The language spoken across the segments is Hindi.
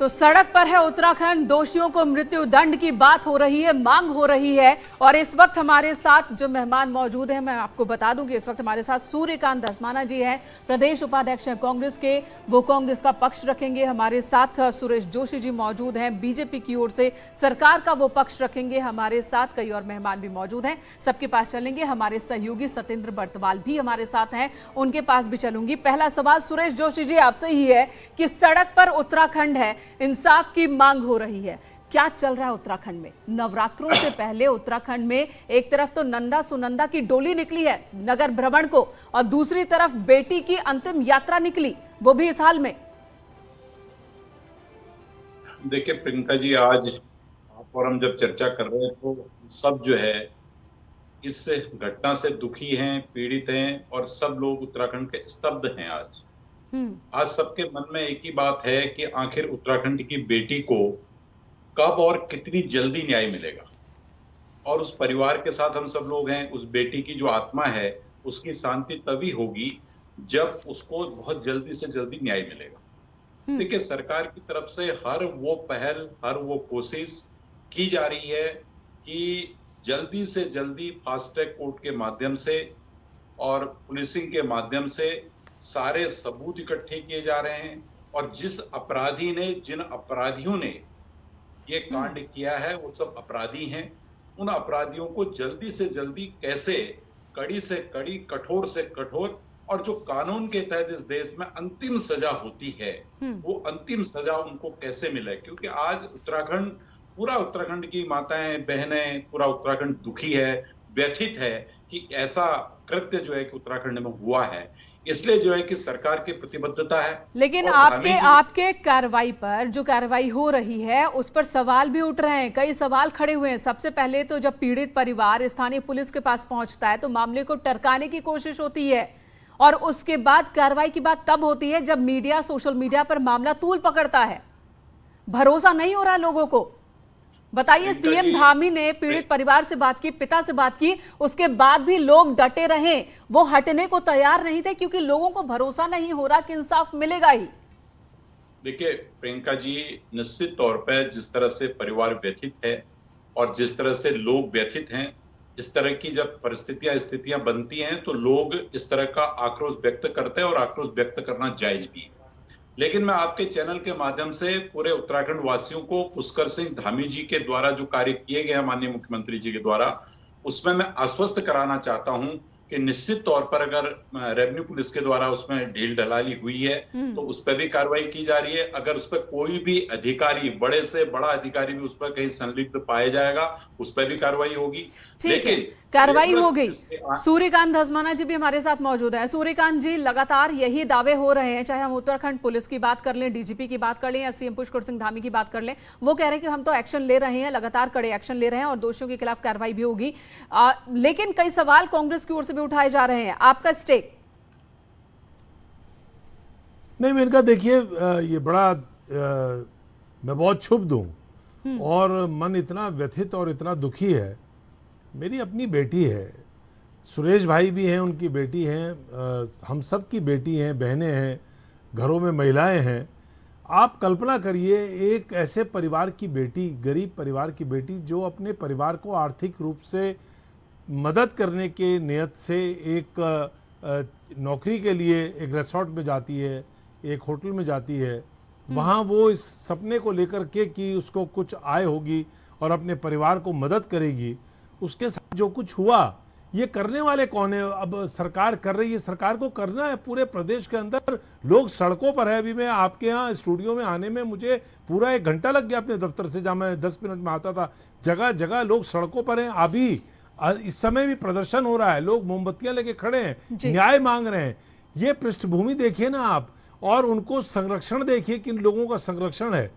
तो सड़क पर है उत्तराखंड, दोषियों को मृत्यु दंड की बात हो रही है, मांग हो रही है। और इस वक्त हमारे साथ जो मेहमान मौजूद हैं, मैं आपको बता दूं कि इस वक्त हमारे साथ सूर्यकांत धस्माना जी हैं, प्रदेश उपाध्यक्ष हैं कांग्रेस के, वो कांग्रेस का पक्ष रखेंगे। हमारे साथ सुरेश जोशी जी मौजूद हैं, बीजेपी की ओर से सरकार का वो पक्ष रखेंगे। हमारे साथ कई और मेहमान भी मौजूद हैं, सबके पास चलेंगे। हमारे सहयोगी सतेंद्र बर्तवाल भी हमारे साथ हैं, उनके पास भी चलूंगी। पहला सवाल सुरेश जोशी जी आपसे ही है कि सड़क पर उत्तराखंड है, इंसाफ की मांग हो रही है, क्या चल रहा है उत्तराखंड में? नवरात्रों से पहले उत्तराखंड में एक तरफ तो नंदा सुनंदा की डोली निकली है नगर भ्रमण को, और दूसरी तरफ बेटी की अंतिम यात्रा निकली, वो भी इस हाल में। देखिए प्रियंका जी, आज आप और हम जब चर्चा कर रहे हैं तो सब जो है इस घटना से दुखी हैं, पीड़ित हैं, और सब लोग उत्तराखंड के स्तब्ध हैं। आज सबके मन में एक ही बात है कि आखिर उत्तराखंड की बेटी को कब और कितनी जल्दी न्याय मिलेगा। और उस परिवार के साथ हम सब लोग हैं। उस बेटी की जो आत्मा है उसकी शांति तभी होगी जब उसको बहुत जल्दी से जल्दी न्याय मिलेगा। देखिए, सरकार की तरफ से हर वो पहल, हर वो कोशिश की जा रही है कि जल्दी से जल्दी फास्ट ट्रैक कोर्ट के माध्यम से और पुलिसिंग के माध्यम से सारे सबूत इकट्ठे किए जा रहे हैं, और जिस अपराधी ने, जिन अपराधियों ने ये कांड किया है वो सब अपराधी हैं। उन अपराधियों को जल्दी से जल्दी कैसे कड़ी से कड़ी, कठोर से कठोर, और जो कानून के तहत इस देश में अंतिम सजा होती है वो अंतिम सजा उनको कैसे मिले। क्योंकि आज उत्तराखंड, पूरा उत्तराखंड की माताएं, बहनें, पूरा उत्तराखंड दुखी है, व्यथित है कि ऐसा कृत्य जो है कि उत्तराखंड में हुआ है। इसलिए जो है कि सरकार की प्रतिबद्धता है। लेकिन आपके कार्रवाई पर, जो कार्रवाई हो रही है उस पर सवाल भी उठ रहे हैं, कई सवाल खड़े हुए हैं। सबसे पहले तो जब पीड़ित परिवार स्थानीय पुलिस के पास पहुंचता है तो मामले को टरकाने की कोशिश होती है, और उसके बाद कार्रवाई की बात तब होती है जब मीडिया, सोशल मीडिया पर मामला तूल पकड़ता है। भरोसा नहीं हो रहा लोगों को। बताइए, सीएम धामी ने पीड़ित परिवार से बात की, पिता से बात की, उसके बाद भी लोग डटे रहे, वो हटने को तैयार नहीं थे क्योंकि लोगों को भरोसा नहीं हो रहा कि इंसाफ मिलेगा ही। देखिए प्रियंका जी, निश्चित तौर पर जिस तरह से परिवार व्यथित है और जिस तरह से लोग व्यथित हैं, इस तरह की जब स्थितियां बनती हैं तो लोग इस तरह का आक्रोश व्यक्त करते हैं, और आक्रोश व्यक्त करना जायज भी है। लेकिन मैं आपके चैनल के माध्यम से पूरे उत्तराखंड वासियों को पुष्कर सिंह धामी जी के द्वारा जो कार्य किए गए माननीय मुख्यमंत्री जी के द्वारा, उसमें मैं आश्वस्त कराना चाहता हूं कि निश्चित तौर पर अगर रेवेन्यू पुलिस के द्वारा उसमें ढील ढलाली हुई है तो उस पर भी कार्रवाई की जा रही है। अगर उस पर कोई भी अधिकारी, बड़े से बड़ा अधिकारी भी उस पर कहीं संलिप्त पाया जाएगा, उस पर भी कार्रवाई होगी। लेकिन कार्रवाई हो गई। सूर्यकांत धस्माना जी भी हमारे साथ मौजूद है। सूर्यकांत जी, लगातार यही दावे हो रहे हैं, चाहे हम उत्तराखंड पुलिस की बात कर लें, डीजीपी की बात कर लें, या सीएम पुष्कर सिंह धामी की बात कर लें, वो कह रहे हैं कि हम तो एक्शन ले रहे हैं, लगातार कड़े एक्शन ले रहे हैं और दोषियों के खिलाफ कार्रवाई भी होगी। लेकिन कई सवाल कांग्रेस की ओर से भी उठाए जा रहे हैं, आपका स्टेक? नहीं, मेरे का देखिए, ये बड़ा मैं बहुत क्षुब्ध हूं और मन इतना व्यथित और इतना दुखी है। मेरी अपनी बेटी है, सुरेश भाई भी हैं, उनकी बेटी हैं, हम सब की बेटी हैं, बहनें हैं, घरों में महिलाएं हैं। आप कल्पना करिए, एक ऐसे परिवार की बेटी, गरीब परिवार की बेटी, जो अपने परिवार को आर्थिक रूप से मदद करने के नियत से एक नौकरी के लिए एक रिसोर्ट में जाती है, एक होटल में जाती है। वहाँ वो इस सपने को लेकर के कि उसको कुछ आय होगी और अपने परिवार को मदद करेगी। उसके साथ जो कुछ हुआ, ये करने वाले कौन है? अब सरकार कर रही है, सरकार को करना है। पूरे प्रदेश के अंदर लोग सड़कों पर है। अभी मैं आपके यहाँ स्टूडियो में आने में मुझे पूरा 1 घंटा लग गया अपने दफ्तर से, जहाँ मैं 10 मिनट में आता था। जगह जगह लोग सड़कों पर हैं। अभी इस समय भी प्रदर्शन हो रहा है, लोग मोमबत्तियां लेके खड़े हैं, न्याय मांग रहे हैं। ये पृष्ठभूमि देखिए ना आप, और उनको संरक्षण देखिए, किन लोगों का संरक्षण है।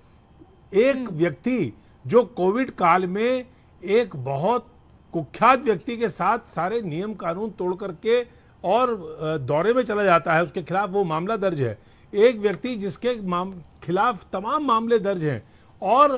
एक व्यक्ति जो कोविड काल में एक बहुत कुख्यात व्यक्ति के साथ सारे नियम कानून तोड़ करके और दौरे में चला जाता है, उसके खिलाफ वो मामला दर्ज है। एक व्यक्ति जिसके खिलाफ तमाम मामले दर्ज हैं, और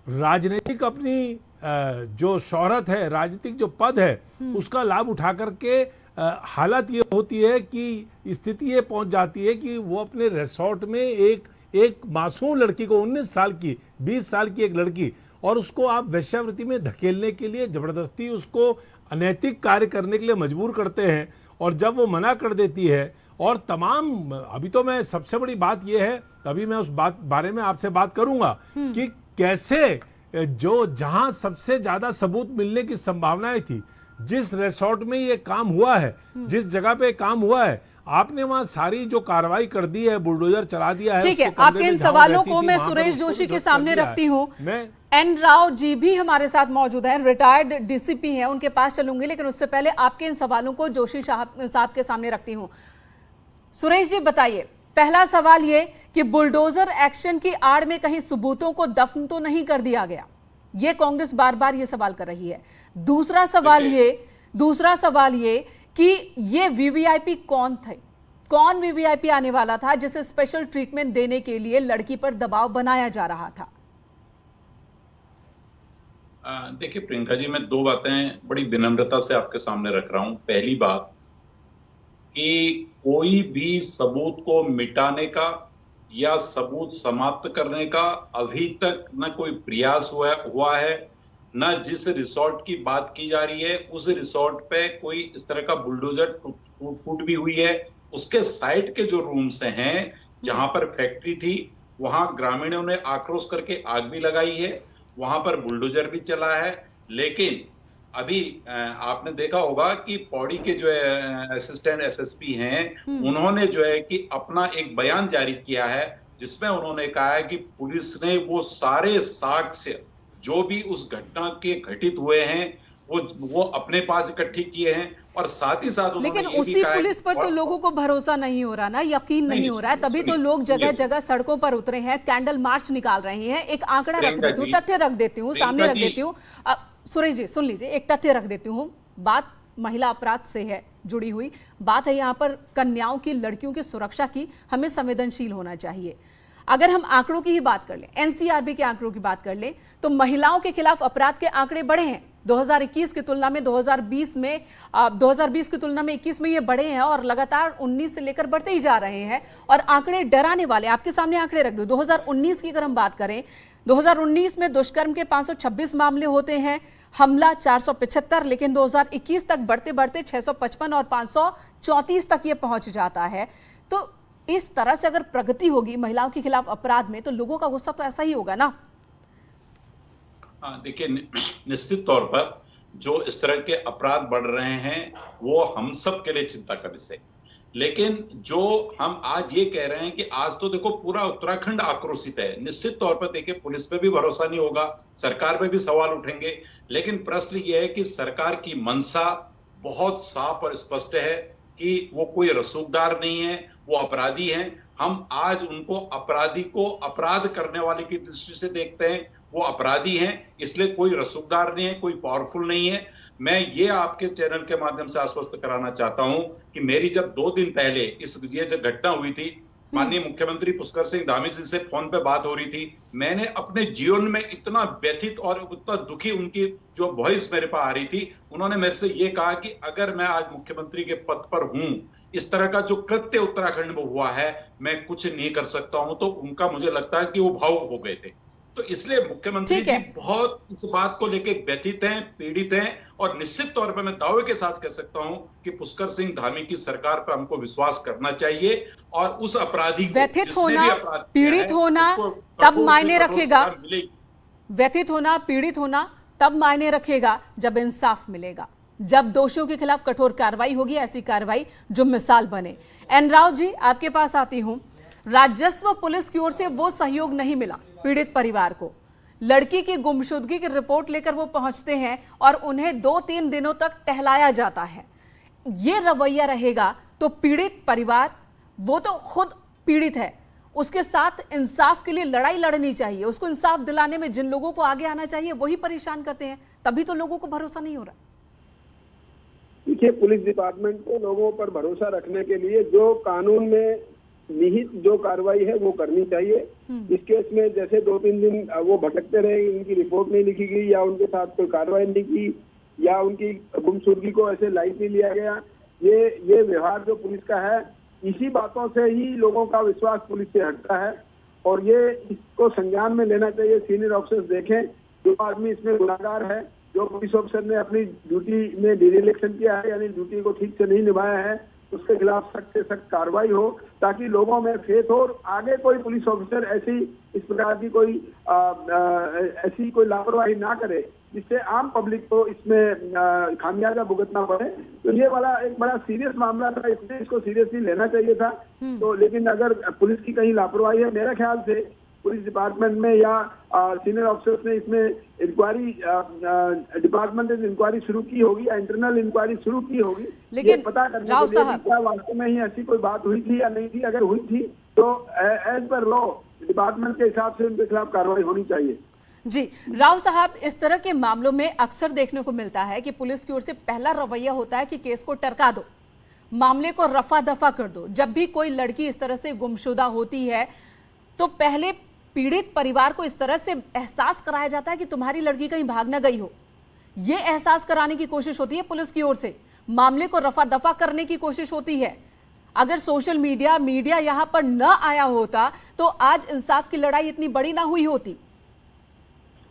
राजनीतिक अपनी जो शोहरत है, राजनीतिक जो पद है, उसका लाभ उठा करके हालत ये होती है कि स्थिति ये पहुंच जाती है कि वो अपने रिसोर्ट में एक एक मासूम लड़की को, 19 साल की, 20 साल की एक लड़की, और उसको आप वेश्यावृत्ति में धकेलने के लिए, जबरदस्ती उसको अनैतिक कार्य करने के लिए मजबूर करते हैं। और जब वो मना कर देती है, और तमाम, अभी तो मैं, सबसे बड़ी बात यह है, अभी मैं उस बारे में आपसे बात करूंगा कि कैसे जहां सबसे ज्यादा सबूत मिलने की संभावनाएं थी, जिस रिसोर्ट में ये काम हुआ है, जिस जगह पे काम हुआ है, आपने वहां सारी जो कार्रवाई कर दी है, बुलडोजर चला दिया है। ठीक है, आपके इन सवालों को मैं सुरेश जोशी के सामने रखती हूँ। एन राव जी भी हमारे साथ मौजूद हैं, रिटायर्ड डीसीपी हैं, उनके पास चलूंगी, लेकिन उससे पहले आपके इन सवालों को जोशी साहब के सामने रखती हूँ। सुरेश जी बताइए, पहला सवाल ये कि बुलडोजर एक्शन की आड़ में कहीं सबूतों को दफन तो नहीं कर दिया गया, ये कांग्रेस बार बार ये सवाल कर रही है। दूसरा सवाल ये कि ये वीवीआईपी कौन थे, कौन वीवीआईपी आने वाला था जिसे स्पेशल ट्रीटमेंट देने के लिए लड़की पर दबाव बनाया जा रहा था? देखिए प्रियंका जी, मैं दो बातें बड़ी विनम्रता से आपके सामने रख रहा हूं। पहली बात कि कोई भी सबूत को मिटाने का या सबूत समाप्त करने का अभी तक न कोई प्रयास हुआ है, न जिस रिसोर्ट की बात की जा रही है उस रिसोर्ट पे कोई इस तरह का बुलडोजर टूट भी हुई है। उसके साइड के जो रूम्स हैं जहां पर फैक्ट्री थी, वहां ग्रामीणों ने आक्रोश करके आग भी लगाई है, वहां पर बुलडोजर भी चला है। लेकिन अभी आपने देखा होगा कि पौड़ी के जो असिस्टेंट एसएसपी हैं, उन्होंने जो है कि अपना एक बयान जारी किया है, जिसमें उन्होंने कहा है कि पुलिस ने वो सारे साक्ष्य जो भी उस घटना के घटित हुए हैं वो अपने पास इकट्ठी किए हैं। और साथ ही साथ लेकिन उसी पुलिस पर तो लोगों को भरोसा नहीं हो रहा ना, यकीन नहीं हो रहा है, तभी तो लोग जगह जगह सड़कों पर उतरे हैं, कैंडल मार्च निकाल रहे हैं। एक आंकड़ा रख देती हूँ, तथ्य रख देती हूँ, सामने रख देती हूँ। सुरेश जी सुन लीजिए, एक तथ्य रख देती हूँ, बात महिला अपराध से है जुड़ी हुई, बात है यहाँ पर कन्याओं की, लड़कियों की सुरक्षा की, हमें संवेदनशील होना चाहिए। अगर हम आंकड़ों की ही बात कर लें, एनसीआरबी के आंकड़ों की बात कर लें, तो महिलाओं के खिलाफ अपराध के आंकड़े बढ़े हैं 2021 की तुलना में, 2020 की तुलना में 21 में ये बढ़े हैं और लगातार 19 से लेकर बढ़ते ही जा रहे हैं। और आंकड़े डराने वाले, आपके सामने आंकड़े रख दो। 2019 की अगर हम बात करें, 2019 में दुष्कर्म के 526 मामले होते हैं, हमला 475, लेकिन 2021 तक बढ़ते बढ़ते 655 और 534 तक ये पहुंच जाता है। तो इस तरह से अगर प्रगति होगी महिलाओं के खिलाफ अपराध में, तो लोगों का गुस्सा तो ऐसा ही होगा ना। देखिए, निश्चित तौर पर जो इस तरह के अपराध बढ़ रहे हैं वो हम सब के लिए चिंता का विषय। लेकिन जो हम आज ये कह रहे हैं कि आज तो देखो पूरा उत्तराखंड आक्रोशित है, निश्चित तौर पर देखिए पुलिस पे भी भरोसा नहीं होगा, सरकार पे भी सवाल उठेंगे। लेकिन प्रश्न ये है कि सरकार की मंशा बहुत साफ और स्पष्ट है कि वो कोई रसूखदार नहीं है, वो अपराधी हैं। हम आज उनको अपराधी को अपराध करने वाले की दृष्टि से देखते हैं, वो अपराधी हैं, इसलिए कोई रसूखदार नहीं है, कोई पावरफुल नहीं है। मैं ये आपके चैनल के माध्यम से आश्वस्त कराना चाहता हूं कि मेरी जब 2 दिन पहले ये जो घटना हुई थी, माननीय मुख्यमंत्री पुष्कर सिंह धामी जी से फोन पे बात हो रही थी, मैंने अपने जीवन में इतना व्यथित और इतना दुखी, उनकी जो वॉइस मेरे पास आ रही थी, उन्होंने मेरे से ये कहा कि अगर मैं आज मुख्यमंत्री के पद पर हूं, इस तरह का जो कृत्य उत्तराखंड में हुआ है मैं कुछ नहीं कर सकता हूं। तो उनका मुझे लगता है कि वो भावुक हो गए थे। तो इसलिए मुख्यमंत्री जी बहुत इस बात को लेकर व्यथित हैं, पीड़ित हैं, और निश्चित तौर पर मैं दावे के साथ कह सकता हूं कि पुष्कर सिंह धामी की सरकार पर हमको विश्वास करना चाहिए और उस अपराधी को, व्यथित होना, पीड़ित होना तब मायने रखेगा, व्यथित होना, पीड़ित होना तब मायने रखेगा जब इंसाफ मिलेगा, जब दोषियों के खिलाफ कठोर कार्रवाई होगी, ऐसी कार्रवाई जो मिसाल बने। एन राव जी, आपके पास आती हूं। राजस्व पुलिस की ओर से वो सहयोग नहीं मिला पीड़ित परिवार को, लड़की की गुमशुदगी की रिपोर्ट लेकर वो पहुंचते हैं और उन्हें 2-3 दिनों तक टहलाया जाता है। ये रवैया रहेगा तो पीड़ित परिवार, वो तो खुद पीड़ित है, उसके साथ इंसाफ के लिए लड़ाई लड़नी चाहिए, उसको इंसाफ दिलाने में जिन लोगों को आगे आना चाहिए वही परेशान करते हैं, तभी तो लोगों को भरोसा नहीं हो रहा। देखिए, पुलिस डिपार्टमेंट को लोगों पर भरोसा रखने के लिए जो कानून में निहित जो कार्रवाई है वो करनी चाहिए। इस केस में जैसे 2-3 दिन वो भटकते रहे, उनकी रिपोर्ट नहीं लिखी गई या उनके साथ कोई कार्रवाई नहीं की या उनकी गुमशुदगी को ऐसे लाइटली लिया गया, ये व्यवहार जो पुलिस का है, इसी बातों से ही लोगों का विश्वास पुलिस से हटता है। और ये इसको संज्ञान में लेना चाहिए। सीनियर ऑफिसर्स देखें, जो आदमी इसमें गुनाहगार है, जो पुलिस ऑफिसर ने अपनी ड्यूटी में डिरेक्शन किया है, यानी ड्यूटी को ठीक से नहीं निभाया है, उसके खिलाफ सख्त से सख्त कार्रवाई हो, ताकि लोगों में फेथ हो और आगे कोई पुलिस ऑफिसर ऐसी इस प्रकार की ऐसी कोई लापरवाही ना करे जिससे आम पब्लिक को इसमें खामियाजा भुगतना पड़े। तो ये वाला एक बड़ा सीरियस मामला था, इसलिए इसको सीरियसली लेना चाहिए था। तो लेकिन अगर पुलिस की कहीं लापरवाही है, मेरे ख्याल से पुलिस डिपार्टमेंट में या सीनियर ऑफिसर्स ने इसमें इंक्वायरी, डिपार्टमेंट ने इंक्वायरी शुरू की होगी या इंटरनल इंक्वायरी शुरू की होगी, लेकिन पता करने राव के लिए साहब, कि क्या वास्तव में ही ऐसी कोई बात हुई थी या नहीं थी। अगर हुई थी तो एज पर लॉ डिपार्टमेंट के हिसाब से उनके खिलाफ कार्रवाई होनी चाहिए। जी राव साहब, इस तरह के मामलों में अक्सर देखने को मिलता है कि पुलिस की ओर से पहला रवैया होता है कि केस को टरका दो, मामले को रफा दफा कर दो। जब भी कोई लड़की इस तरह से गुमशुदा होती है तो पहले पीड़ित परिवार को इस तरह से एहसास कराया जाता है कि तुम्हारी लड़की कहीं भाग न गई हो। यह एहसास कराने की कोशिश होती है पुलिस की ओर से, मामले को रफा दफा करने की कोशिश होती है। अगर सोशल मीडिया यहां पर न आया होता तो आज इंसाफ की लड़ाई इतनी बड़ी ना हुई होती।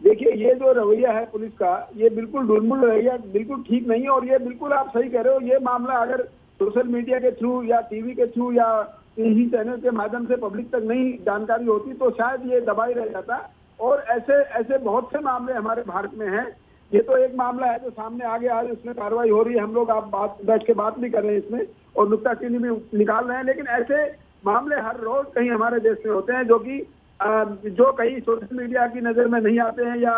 देखिए, ये जो रवैया है पुलिस का, ये बिल्कुल ढुलमुल रवैया, बिल्कुल ठीक नहीं है। और ये बिल्कुल आप सही कह रहे हो, ये मामला अगर सोशल मीडिया के थ्रू या टीवी के थ्रू या टीवी चैनल के माध्यम से पब्लिक तक नहीं जानकारी होती तो शायद ये दबाई रह जाता। और ऐसे ऐसे बहुत से मामले हमारे भारत में हैं। ये तो एक मामला है जो सामने आ गया, आज उसमें कार्रवाई हो रही है, हम लोग आप बैठ के बात भी कर रहे हैं इसमें और नुक्ताचीनी भी निकाल रहे हैं। लेकिन ऐसे मामले हर रोज कहीं हमारे देश में होते हैं जो कहीं सोशल मीडिया की नजर में नहीं आते हैं या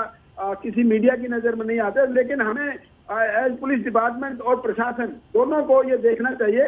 किसी मीडिया की नजर में नहीं आते। लेकिन हमें एज पुलिस डिपार्टमेंट और प्रशासन दोनों को ये देखना चाहिए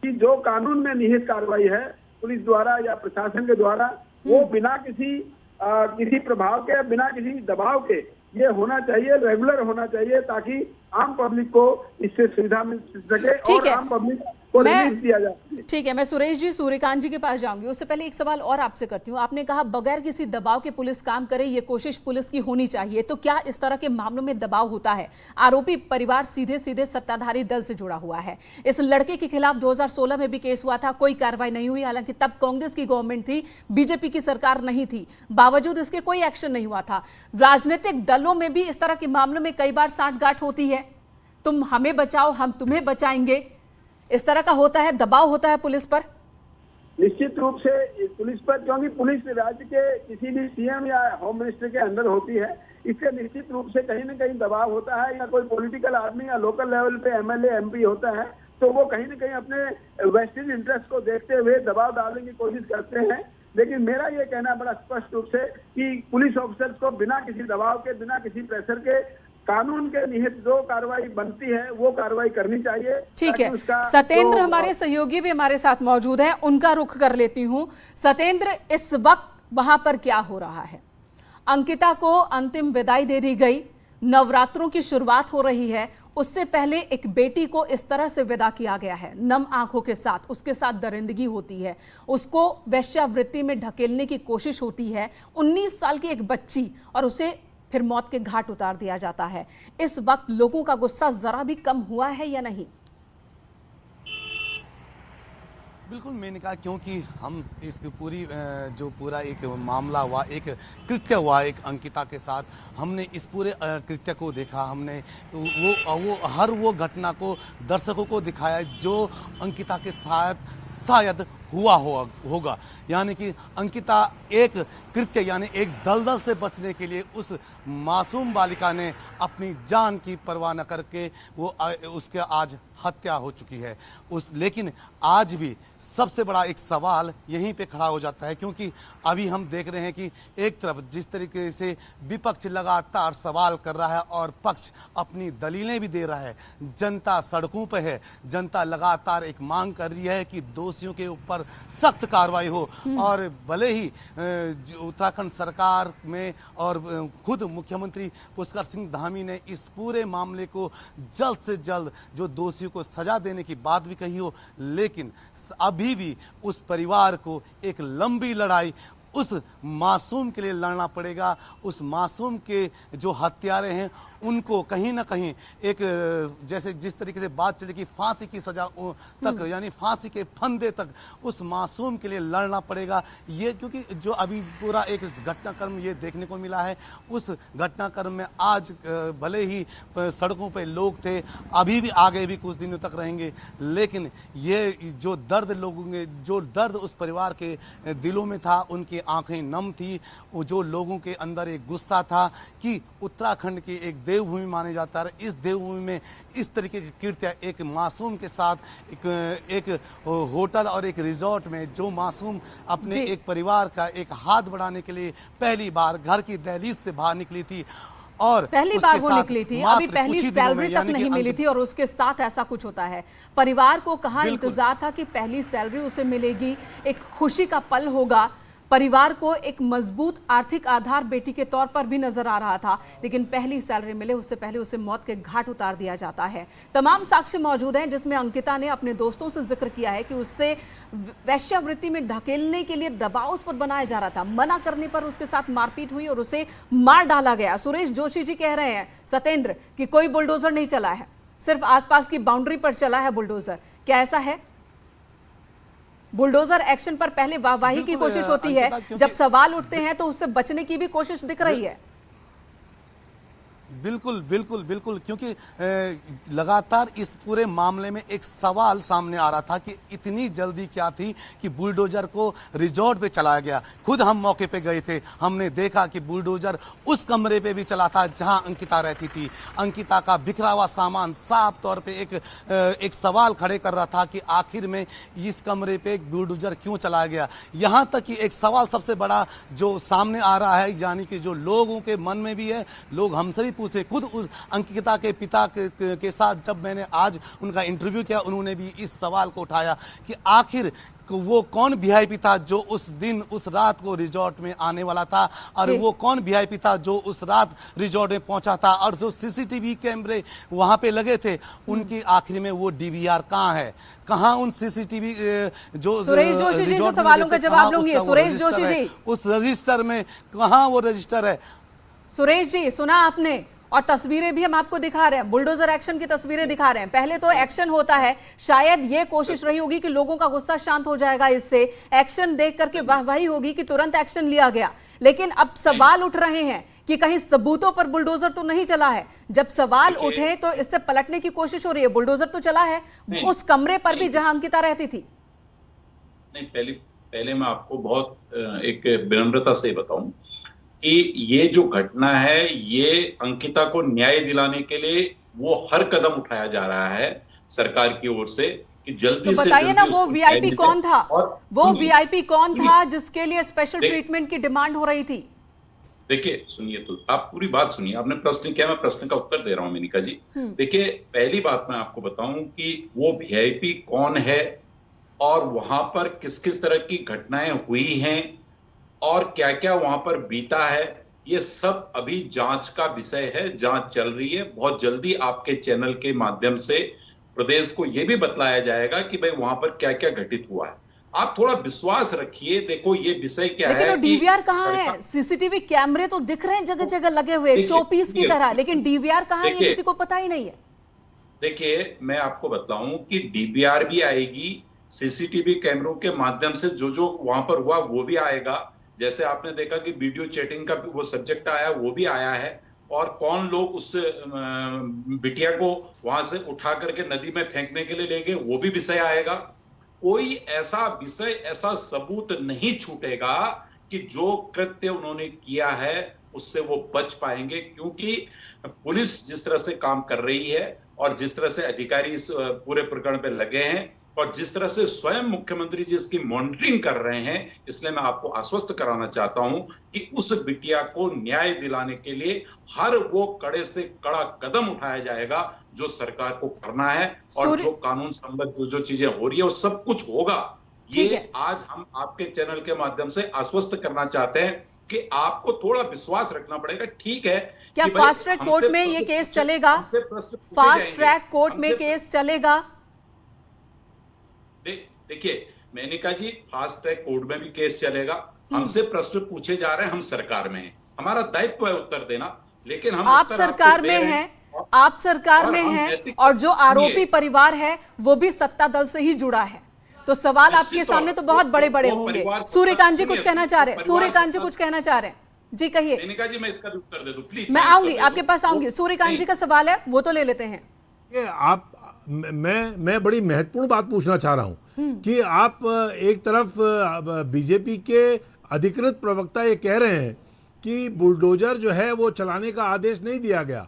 कि जो कानून में निहित कार्रवाई है पुलिस द्वारा या प्रशासन के द्वारा, वो बिना किसी प्रभाव के, बिना किसी दबाव के ये होना चाहिए, रेगुलर होना चाहिए, ताकि आम पब्लिक को इससे सुविधा मिल सके और आम पब्लिक को रिलीफ दिया जाए। ठीक है, मैं सुरेश जी, सूर्यकांत जी के पास जाऊंगी। उससे पहले एक सवाल और आपसे करती हूँ। आपने कहा बगैर किसी दबाव के पुलिस काम करे, ये कोशिश पुलिस की होनी चाहिए। तो क्या इस तरह के मामलों में दबाव होता है? आरोपी परिवार सीधे सीधे सत्ताधारी दल से जुड़ा हुआ है। इस लड़के के खिलाफ 2016 में भी केस हुआ था, कोई कार्रवाई नहीं हुई। हालांकि तब कांग्रेस की गवर्नमेंट थी, बीजेपी की सरकार नहीं थी, बावजूद इसके कोई एक्शन नहीं हुआ था। राजनीतिक दलों में भी इस तरह के मामलों में कई बार सांठगांठ होती है, तुम हमें बचाओ हम तुम्हें बचाएंगे, इस तरह का होता है, दबाव होता है पुलिस पर। निश्चित रूप से पुलिस पर, क्योंकि पुलिस राज्य के किसी भी सीएम या होम मिनिस्टर के अंदर होती है, इससे निश्चित रूप से कहीं न कहीं दबाव होता है। या कोई पॉलिटिकल आदमी या लोकल लेवल पे एमएलए एमपी होता है तो वो कहीं न कहीं अपने वेस्टेड इंटरेस्ट को देखते हुए दबाव डालने की कोशिश करते हैं। लेकिन मेरा ये कहना बड़ा स्पष्ट रूप से कि पुलिस ऑफिसर्स को बिना किसी दबाव के, बिना किसी प्रेशर के, कानून के निहित जो कार्रवाई बनती है वो कार्रवाई करनी चाहिए। ठीक है, सत्येंद्र हमारे सहयोगी भी हमारे साथ मौजूद हैं, उनका रुख कर लेती हूं। सत्येंद्र, इस वक्त वहां पर क्या हो रहा है? अंकिता को अंतिम विदाई दे दी गई, नवरात्रों की शुरुआत हो रही है, उससे पहले एक बेटी को इस तरह से विदा किया गया है, नम आंखों के साथ। उसके साथ दरिंदगी होती है, उसको वेश्यावृत्ति में ढकेलने की कोशिश होती है। 19 साल की एक बच्ची, और उसे फिर मौत के घाट उतार दिया जाता है। इस वक्त लोगों का गुस्सा जरा भी कम हुआ है या नहीं? बिल्कुल मैंने कहा, क्योंकि हम इस पूरा एक मामला हुआ, एक कृत्य हुआ एक अंकिता के साथ, हमने इस पूरे कृत्य को देखा। हमने हर वो घटना को दर्शकों को दिखाया जो अंकिता के साथ शायद हुआ होगा। यानी कि अंकिता एक कृत्य, यानी एक दलदल से बचने के लिए उस मासूम बालिका ने अपनी जान की परवाह न करके उसके आज हत्या हो चुकी है। लेकिन आज भी सबसे बड़ा एक सवाल यहीं पे खड़ा हो जाता है, क्योंकि अभी हम देख रहे हैं कि एक तरफ जिस तरीके से विपक्ष लगातार सवाल कर रहा है और पक्ष अपनी दलीलें भी दे रहा है, जनता सड़कों पे है, जनता लगातार एक मांग कर रही है कि दोषियों के ऊपर सख्त कार्रवाई हो। और भले ही उत्तराखंड सरकार में और खुद मुख्यमंत्री पुष्कर सिंह धामी ने इस पूरे मामले को जल्द से जल्द जो दोषियों को सजा देने की बात भी कही हो, लेकिन अभी भी उस परिवार को एक लंबी लड़ाई उस मासूम के लिए लड़ना पड़ेगा। उस मासूम के जो हत्यारे हैं उनको कहीं ना कहीं एक जैसे जिस तरीके से बात चली कि फांसी की सजा तक यानी फांसी के फंदे तक उस मासूम के लिए लड़ना पड़ेगा। ये क्योंकि जो अभी पूरा एक घटनाक्रम ये देखने को मिला है, उस घटनाक्रम में आज भले ही सड़कों पे लोग थे, अभी भी आगे भी कुछ दिनों तक रहेंगे, लेकिन ये जो दर्द लोगों के जो दर्द उस परिवार के दिलों में था, उनकी आंखें नम थी, जो लोगों के अंदर एक गुस्सा था कि उत्तराखंड की एक देवभूमि माने जाता है, इस देवभूमि में इस तरीके की कृत्य एक मासूम के साथ एक होटल और एक रिजॉर्ट में जो मासूम अपने एक परिवार का एक हाथ बढ़ाने के लिए पहली बार घर की दहलीज से बाहर निकली थी और पहली बार वो निकली थी, अभी पहली सैलरी तक नहीं मिली थी और उसके साथ ऐसा कुछ होता है। परिवार को कहाँ इंतजार था कि पहली सैलरी उसे मिलेगी, एक खुशी का पल होगा। परिवार को एक मजबूत आर्थिक आधार बेटी के तौर पर भी नजर आ रहा था, लेकिन पहली सैलरी मिले उससे पहले उसे मौत के घाट उतार दिया जाता है। तमाम साक्ष्य मौजूद हैं जिसमें अंकिता ने अपने दोस्तों से जिक्र किया है कि उससे वेश्यावृत्ति में ढकेलने के लिए दबाव उस पर बनाया जा रहा था, मना करने पर उसके साथ मारपीट हुई और उसे मार डाला गया। सुरेश जोशी जी कह रहे हैं सत्येंद्र कि कोई बुलडोजर नहीं चला है, सिर्फ आसपास की बाउंड्री पर चला है बुलडोजर। क्या ऐसा है? बुलडोजर एक्शन पर पहले वाहवाही की कोशिश होती है, जब सवाल उठते हैं तो उससे बचने की भी कोशिश दिख रही है। बिल्कुल बिल्कुल बिल्कुल, क्योंकि लगातार इस पूरे मामले में एक सवाल सामने आ रहा था कि इतनी जल्दी क्या थी कि बुलडोजर को रिजॉर्ट पे चलाया गया। खुद हम मौके पे गए थे, हमने देखा कि बुलडोजर उस कमरे पे भी चला था जहां अंकिता रहती थी। अंकिता का बिखरा हुआ सामान साफ तौर पे एक सवाल खड़े कर रहा था कि आखिर में इस कमरे पे एक बुलडोजर क्यों चलाया गया। यहाँ तक कि एक सवाल सबसे बड़ा जो सामने आ रहा है, यानी कि जो लोगों के मन में भी है, लोग हमसे भी पूछे, खुद उस अंकिता के पिता के साथ जब मैंने आज उनका इंटरव्यू किया, उन्होंने भी इस सवाल को उठाया कि आखिर वो कौन वीआईपी था जो उस दिन उस रात को रिजॉर्ट में आने वाला था, और वो कौन वीआईपी था जो उस रात रिजॉर्ट में पहुंचा था, और जो सीसीटीवी कैमरे वहां पे लगे थे उनकी आखिर में वो डीवीआर कहां है, कहां उन सीसीटीवी जो सुरेश जोशी जी से सवालों का जवाब लूंगी। सुरेश जोशी जी, उस रजिस्टर में कहां वो रजिस्टर है? सुरेश जी सुना आपने, और तस्वीरें भी हम आपको दिखा रहे हैं, बुलडोजर एक्शन की तस्वीरें दिखा रहे हैं। पहले तो एक्शन होता है, शायद ये कोशिश रही होगी कि लोगों का गुस्सा शांत हो जाएगा, इससे एक्शन देख करके वाहवाही होगी कि तुरंत एक्शन लिया गया। लेकिन अब सवाल उठ रहे हैं कि कहीं सबूतों पर बुलडोजर तो नहीं चला है। जब सवाल उठे तो इससे पलटने की कोशिश हो रही है। बुलडोजर तो चला है उस कमरे पर भी जहां अंकिता रहती थी। नहीं, पहले मैं आपको बहुत एक विनम्रता से बताऊं कि ये जो घटना है, ये अंकिता को न्याय दिलाने के लिए वो हर कदम उठाया जा रहा है सरकार की ओर से कि जल्दी से बताइए ना, वो वीआईपी कौन था? वो वीआईपी कौन था जिसके लिए स्पेशल ट्रीटमेंट की डिमांड हो रही थी? देखिए सुनिए, तो आप पूरी बात सुनिए। आपने प्रश्न किया, मैं प्रश्न का उत्तर दे रहा हूं मेनिका जी। देखिए, पहली बात मैं आपको बताऊं कि वो वीआईपी कौन है और वहां पर किस किस तरह की घटनाएं हुई हैं और क्या क्या वहां पर बीता है, ये सब अभी जांच का विषय है। जांच चल रही है। बहुत जल्दी आपके चैनल के माध्यम से प्रदेश को यह भी बतलाया जाएगा कि भाई वहां पर क्या क्या घटित हुआ है। आप थोड़ा विश्वास रखिए। देखो, ये विषय क्या है, लेकिन डीवीआर कहाँ है? सीसीटीवी कैमरे तो दिख रहे हैं जगह जगह लगे हुए शो पीस की तरह, लेकिन डीवीआर कहाँ है ये किसी को पता ही नहीं है। देखिए, मैं आपको बताऊं कि डीवीआर भी आएगी, सीसीटीवी कैमरों के माध्यम से जो वहां पर हुआ वो भी आएगा। जैसे आपने देखा कि वीडियो चैटिंग का वो सब्जेक्ट आया, वो भी आया है, और कौन लोग उस बिटिया को वहां से उठा करके नदी में फेंकने के लिए ले गए, वो भी विषय आएगा। कोई ऐसा विषय, ऐसा सबूत नहीं छूटेगा कि जो कृत्य उन्होंने किया है उससे वो बच पाएंगे, क्योंकि पुलिस जिस तरह से काम कर रही है और जिस तरह से अधिकारी इस पूरे प्रकरण पे लगे हैं और जिस तरह से स्वयं मुख्यमंत्री जी इसकी मॉनिटरिंग कर रहे हैं, इसलिए मैं आपको आश्वस्त कराना चाहता हूं कि उस बिटिया को न्याय दिलाने के लिए हर वो कड़े से कड़ा कदम उठाया जाएगा जो सरकार को करना है, और जो कानून संबद्ध जो चीजें हो रही है वो सब कुछ होगा। ये आज हम आपके चैनल के माध्यम से आश्वस्त करना चाहते हैं कि आपको थोड़ा विश्वास रखना पड़ेगा। ठीक है, क्या फास्ट ट्रैक कोर्ट में ये केस चलेगा? फास्ट ट्रैक कोर्ट में केस चलेगा? देखिए मेनिका जी, फास्ट ट्रैक कोर्ट में भी केस चलेगा हमसे प्रश्न पूछे जा रहे हैं, हम सरकार में हैं, हमारा दायित्व है उत्तर देना, लेकिन हम आप उत्तर सरकार आपको दे में रहे हैं, आप सरकार में हैं, और जो आरोपी परिवार है वो भी सत्ता दल से ही जुड़ा है, तो सवाल आपके सामने तो बहुत बड़े बड़े होंगे। सूर्यकांत जी कुछ कहना चाह रहे हैं, सूर्यकांत जी कुछ कहना चाह रहे हैं, जी कहिए। मेनका जी मैं इसका भी उत्तर दे दूं प्लीज। मैं आऊंगी आपके पास, आऊंगी। सूर्यकांत जी का सवाल है वो तो ले लेते हैं। आप मैं बड़ी महत्वपूर्ण बात पूछना चाह रहा हूं कि आप एक तरफ बीजेपी के अधिकृत प्रवक्ता ये कह रहे हैं कि बुलडोजर जो है वो चलाने का आदेश नहीं दिया गया,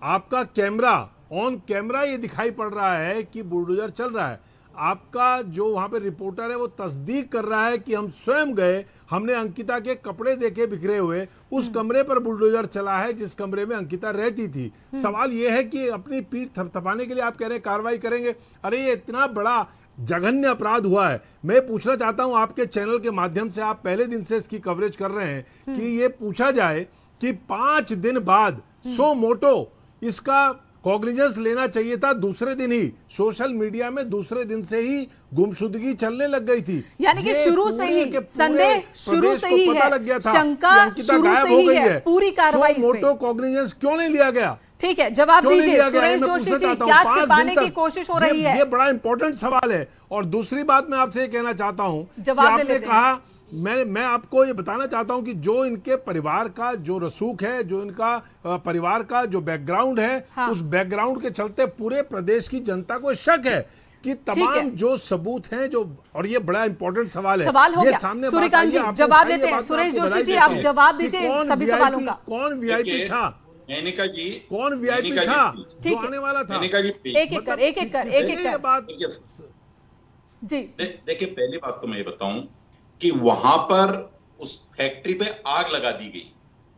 आपका कैमरा ऑन कैमरा ये दिखाई पड़ रहा है कि बुलडोजर चल रहा है, आपका जो वहां पे रिपोर्टर है वो तस्दीक कर रहा है कि हम स्वयं गए, हमने अंकिता के कपड़े देखे बिखरे हुए, उस कमरे पर बुलडोजर चला है जिस कमरे में अंकिता रहती थी। सवाल यह है कि अपनी पीठ थपथपाने के लिए आप कह रहे हैं कार्रवाई करेंगे, अरे ये इतना बड़ा जघन्य अपराध हुआ है। मैं पूछना चाहता हूं आपके चैनल के माध्यम से, आप पहले दिन से इसकी कवरेज कर रहे हैं कि ये पूछा जाए कि 5 दिन बाद सो मोटो इसका कॉग्निजेंस लेना चाहिए था, दूसरे दिन ही सोशल मीडिया में दूसरे दिन से ही गुमशुदगी चलने लग गई थी, यानी कि शुरू से ही संदेह शुरू से ही है, लग गया था, शंका शुरू से ही है, पूरी कार्रवाई इस पे। मोटो कॉग्निजेंस क्यों नहीं लिया गया? ठीक है, जवाब दीजिए सुरेश जोशी जी, क्या छिपाने की कोशिश हो रही है? ये बड़ा इंपॉर्टेंट सवाल है। और दूसरी बात मैं आपसे ये कहना चाहता हूं कि आपने कहा, मैं आपको ये बताना चाहता हूं कि जो इनके परिवार का जो रसूख है, जो इनका परिवार का जो बैकग्राउंड है, हाँ। उस बैकग्राउंड के चलते पूरे प्रदेश की जनता को शक है कि तमाम जो सबूत हैं जो, और ये बड़ा इंपॉर्टेंट सवाल है, सवाल हो गया। सूर्यकांत जी जवाब देते हैं, सुरेश जोशी जी आप जवाब दीजिए सभी सवालों का। कौन वीआईपी था? मेनका जी कौन वीआईपी था जो आने वाला था? मेनका जी एक एक कर बात जी। देखिए पहली बात तो मैं बताऊं कि वहां पर उस फैक्ट्री पे आग लगा दी गई,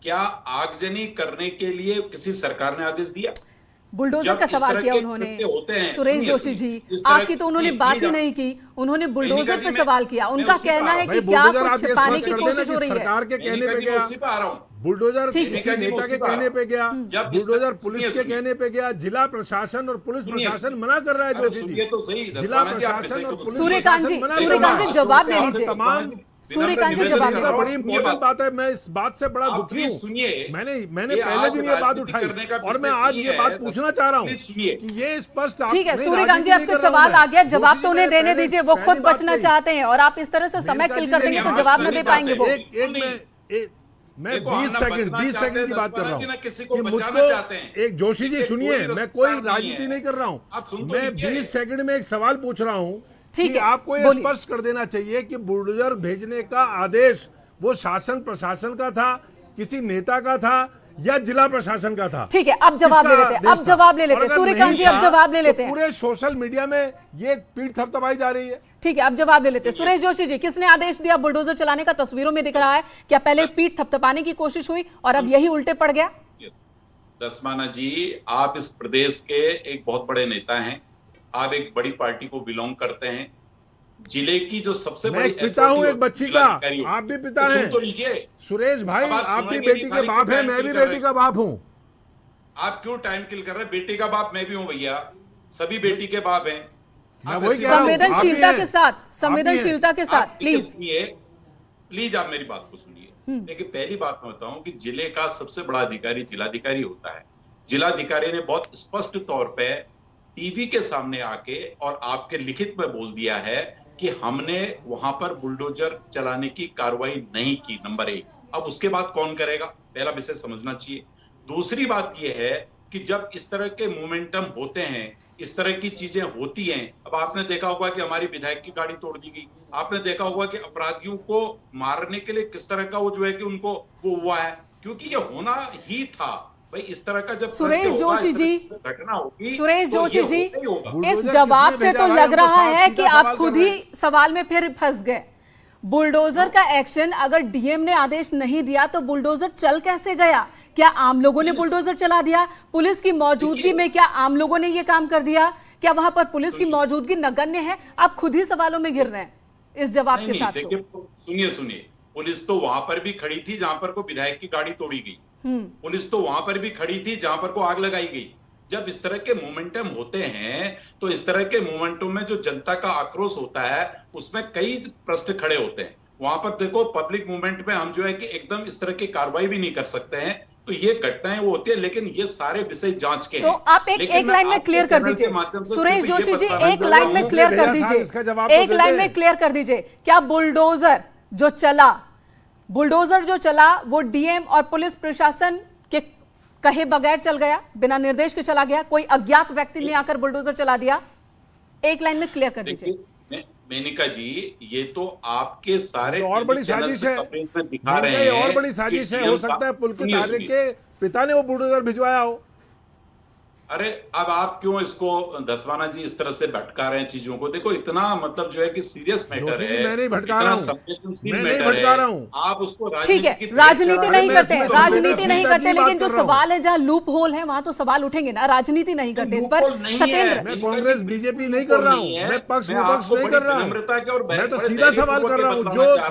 क्या आगजनी करने के लिए किसी सरकार ने आदेश दिया? बुलडोजर का सवाल किया उन्होंने, सुरेश जोशी जी आपकी तो उन्होंने बात ही नहीं की, उन्होंने बुलडोजर पे सवाल किया। उनका कहना है कि क्या कुछ छिपाने की कोशिश हो रही है। सरकार के कहने पे गया बुलडोजर, किसी नेता के कहने पे गया बुलडोजर, पुलिस के कहने पे गया, जिला प्रशासन और पुलिस प्रशासन मना कर रहा है। जोशी जी जिला प्रशासन और पुलिस, सूर्यकांत जी जवाब दे लीजिए। तमाम सूर्यकांत जी जवाब दे। बड़ी इंपॉर्टेंट बात है, मैं इस बात से बड़ा दुखी हूँ। मैंने पहले दिन ये बात उठाई और मैं आज ये बात पूछना चाह रहा हूँ कि ये स्पष्ट। ठीक है सूर्यकांत जी आपका सवाल आ गया, जवाब तो उन्हें देने दीजिए, वो खुद बचना चाहते हैं और आप इस तरह से समय किल कर देंगे तो जवाब न दे पाएंगे वो। मैं 20 सेकंड की बात कर रहा हूँ कि मुझको एक जोशी जी सुनिए, मैं कोई राजनीति नहीं कर रहा हूँ, मैं 20 सेकंड में एक सवाल पूछ रहा हूँ कि आपको ये स्पष्ट कर देना चाहिए कि बुलडोजर भेजने का आदेश वो शासन प्रशासन का था, किसी नेता का था या जिला प्रशासन का था? ठीक है, अब जवाब ले लेते हैं, अब जवाब ले लेते हैं सूर्यकांत जी, अब जवाब ले लेते हैं। पूरे सोशल मीडिया में ये पीठ थपथपाई जा रही है। ठीक है, अब जवाब ले लेते हैं। सुरेश जोशी जी, किसने आदेश दिया बुलडोजर चलाने का? तस्वीरों में दिख रहा है, क्या पहले पीठ थपथपाने की कोशिश हुई और अब यही उल्टे पड़ गया? दसमाना जी, आप इस प्रदेश के एक बहुत बड़े नेता हैं, आप एक बड़ी पार्टी को बिलोंग करते हैं, जिले की जो सबसे बड़ी पिता हूं एक बच्ची का, आप भी पिता हैं तो लीजिए सुरेश भाई, आप भी बेटी के बाप हैं, मैं भी बेटी का बाप हूं। आप क्यों टाइम किल कर रहे हैं? बेटी का बाप मैं भी हूं भैया, सभी बेटी के बाप हैं। संवेदनशीलता के साथ, संवेदनशीलता के साथ प्लीज आप मेरी बात को सुनिए। देखिए पहली बात मैं बताऊं कि जिले का सबसे बड़ा अधिकारी जिलाधिकारी होता है। जिलाधिकारी ने बहुत स्पष्ट तौर पे टीवी के सामने आके और आपके लिखित में बोल दिया है कि हमने वहां पर बुलडोजर चलाने की कार्रवाई नहीं की, नंबर 1। अब उसके बाद कौन करेगा, पहला विषय समझना चाहिए। दूसरी बात यह है कि जब इस तरह के मोमेंटम होते हैं, इस तरह की चीजें होती हैं, अब आपने देखा होगा कि हमारी विधायक की गाड़ी तोड़ दी गई, आपने देखा होगा कि अपराधियों को मारने के लिए किस तरह का वो जो है कि उनको वो हुआ है, क्योंकि ये होना ही था भाई। इस तरह का जब सुरेश जोशी जी, घटना होगी, सुरेश जोशी जी, इस जवाब से तो लग रहा है कि आप खुद ही सवाल में फिर फंस गए। बुलडोजर का एक्शन अगर डीएम ने आदेश नहीं दिया तो बुलडोजर चल कैसे गया? क्या आम लोगों ने बुलडोजर चला दिया? पुलिस की मौजूदगी में क्या आम लोगों ने यह काम कर दिया? क्या वहां पर पुलिस की मौजूदगी नगण्य है? आप खुद ही सवालों में घिर रहे हैं इस जवाब के साथ। सुनिए, पुलिस तो वहां पर भी खड़ी थी जहां पर को विधायक की गाड़ी तोड़ी गई, पुलिस तो वहां पर भी खड़ी थी जहां पर को आग लगाई गई। जब इस तरह के मोमेंटम होते हैं तो इस तरह के मोमेंटम में जो जनता का आक्रोश होता है उसमें कई प्रश्न खड़े होते हैं। वहां पर देखो पब्लिक मूवमेंट में हम जो है कि एकदम इस तरह की कार्रवाई भी नहीं कर सकते हैं। तो ये घटनाएं वो होती है, लेकिन ये सारे विषय जांच के तो हैं। आप एक लाइन में क्लियर कर दीजिए सुरेश जोशी जी, एक लाइन में क्लियर कर दीजिए, एक लाइन में क्लियर कर दीजिए, क्या बुलडोजर जो चला वो डीएम और पुलिस प्रशासन के कहे बगैर चल गया, बिना निर्देश के चला गया? कोई अज्ञात व्यक्ति ने आकर बुलडोजर चला दिया? एक लाइन में क्लियर कर दीजिए। मेनका जी, ये तो आपके सारे और बड़ी साजिश है, दिखा रहे हैं, और बड़ी साजिश है। हो सकता है पुलकित के पिता ने वो बुलडोजर भिजवाया हो। अरे अब आप क्यों इसको दसवाना जी इस तरह से भटका रहे हैं चीजों को? देखो इतना मतलब जो है कि सीरियस मैटर है, मैं नहीं भटका रहा हूं, संवेदनशील मैटर है। आप उसको ठीक है, राजनीति नहीं करते, राजनीति नहीं करते, लेकिन जो सवाल है जहाँ लूप होल है वहां तो सवाल उठेंगे ना, राजनीति नहीं करते इस पर। सत्येंद्र, मैं कांग्रेस बीजेपी नहीं कर रहा हूँ, मैं पक्ष विपक्ष नहीं कर रहा हूँ, मैं तो सीधा सवाल कर रहा हूँ।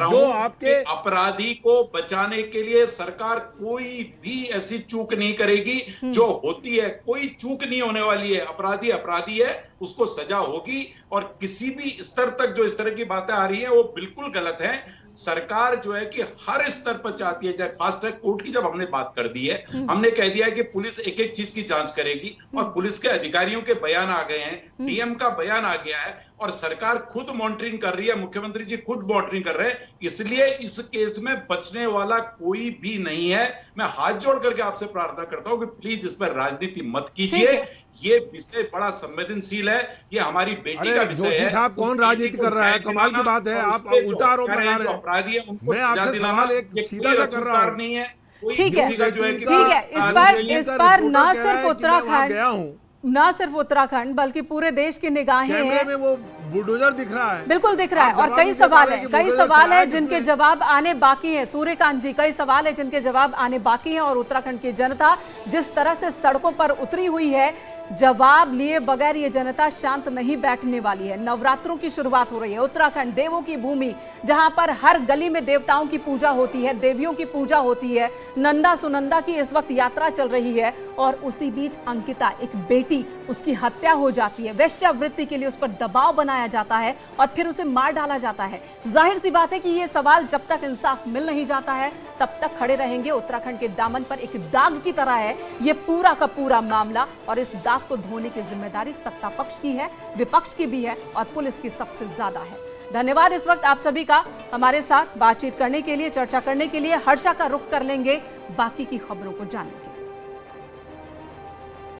जो आपके अपराधी को बचाने के लिए सरकार कोई भी ऐसी चूक नहीं करेगी जो होती है, कोई चूक नहीं होने वाली है। अपराधी अपराधी है, उसको सजा होगी। और किसी भी स्तर तक जो इस तरह की बातें आ रही हैं वो बिल्कुल गलत है। सरकार जो है कि हर स्तर पर चाहती है, चाहे फास्ट ट्रैक कोर्ट की जब हमने बात कर दी है, हमने कह दिया है कि पुलिस एक एक चीज की जांच करेगी, और पुलिस के अधिकारियों के बयान आ गए हैं, डीएम का बयान आ गया है, और सरकार खुद मॉनिटरिंग कर रही है, मुख्यमंत्री जी खुद मॉनिटरिंग कर रहे हैं। इसलिए इस केस में बचने वाला कोई भी नहीं है। मैं हाथ जोड़ करके आपसे प्रार्थना करता हूं कि प्लीज इस पर राजनीति मत कीजिए। ये विषय बड़ा संवेदनशील है, ये हमारी बेटी का विषय है। साहब कौन राजनीति कर रहा है? कमाल की बात है, आप उल्टा आरोप लगा रहे हैं। अपराधी है उनको मैं आपसे सवाल एक सीधा सा कर रहा हूं। नहीं है, ठीक है, ठीक है। इस पर ना सिर्फ उत्तराखंड बल्कि पूरे देश की निगाहें हैं। में वो बुलडोजर दिख रहा है, बिल्कुल दिख रहा है, और कई सवाल है जिनके जवाब आने बाकी हैं। सूर्यकांत जी, कई सवाल है जिनके जवाब आने बाकी हैं, और उत्तराखंड की जनता जिस तरह से सड़कों पर उतरी हुई है, जवाब लिए बगैर ये जनता शांत नहीं बैठने वाली है। नवरात्रों की शुरुआत हो रही है। उत्तराखंड देवों की भूमि, जहां पर हर गली में देवताओं की पूजा होती है, देवियों की पूजा होती है। नंदा सुनंदा की इस वक्त यात्रा चल रही है, और उसी बीच अंकिता, एक बेटी, उसकी हत्या हो जाती है। वेश्यावृत्ति के लिए उस पर दबाव बनाया जाता है और फिर उसे मार डाला जाता है। जाहिर सी बात है कि ये सवाल जब तक इंसाफ मिल नहीं जाता है तब तक खड़े रहेंगे। उत्तराखंड के दामन पर एक दाग की तरह है ये पूरा का पूरा मामला, और इस दाग को धोने की जिम्मेदारी सत्ता पक्ष की है, विपक्ष की भी है, और पुलिस की सबसे ज्यादा है। धन्यवाद इस वक्त आप सभी का हमारे साथ बातचीत करने के लिए, चर्चा करने के लिए। हर्षा का रुख कर लेंगे बाकी की खबरों को जानने के लिए।